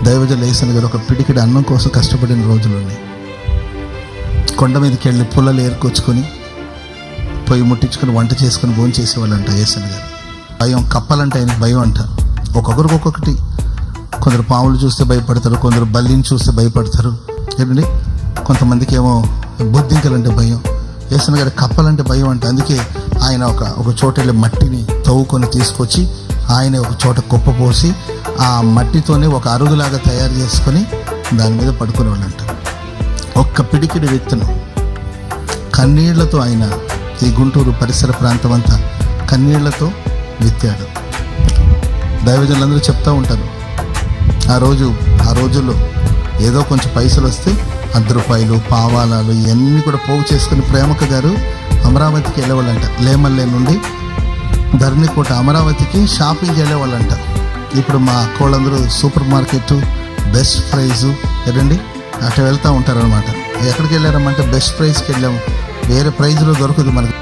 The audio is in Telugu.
దైవజనులు యేసన్న గారు ఒక పిడికిడి అన్నం కోసం కష్టపడిన రోజులు ఉన్నాయి. కొండ మీదకి వెళ్ళి పుల్లలు ఏరుకొచ్చుకొని పొయ్యి ముట్టించుకొని వంట చేసుకొని భోజనం చేసేవాళ్ళంట యేసన్న గారు. భయం, కప్పలంటే ఆయనకి భయం అంట. ఒక్కొక్కరికి ఒక్కొక్కటి. కొందరు పాములు చూస్తే భయపడతారు, కొందరు బల్లిని చూస్తే భయపడతారు. ఏంటండి, కొంతమందికి ఏమో బొద్దింకలంటే భయం. యేసన్న గారి కప్పలంటే భయం అంట. అందుకే ఆయన ఒక చోట వెళ్ళి మట్టిని తవ్వుకొని తీసుకొచ్చి ఆయన ఒక చోట కుప్ప పోసి ఆ మట్టితోనే ఒక అరుగులాగా తయారు చేసుకొని దాని మీద పడుకునేవాళ్ళంట. ఒక్క పిడికిడి విత్తనం కన్నీళ్లతో ఆయన ఈ గుంటూరు పరిసర ప్రాంతం అంతా కన్నీళ్లతో విత్తాడు. దైవజనులందరూ చెప్తూ ఉంటారు, ఆ రోజుల్లో ఏదో కొంచెం పైసలు వస్తే 10 రూపాయలు, పావాలాలు ఇవన్నీ కూడా పోగు చేసుకుని ప్రేమక్క గారు అమరావతికి వెళ్ళేవాళ్ళంట. లేమల్లే నుండి ధరణికోట అమరావతికి షాపింగ్ వెళ్ళేవాళ్ళంట. ఇప్పుడు మా అక్కోళ్ళందరూ సూపర్ మార్కెట్, బెస్ట్ ప్రైజు ఎడండి అట్లా వెళ్తూ ఉంటారనమాట. ఎక్కడికి వెళ్ళారమ్మంటే బెస్ట్ ప్రైజ్కి వెళ్ళాము, వేరే ప్రైజ్లో దొరకదు మనకు.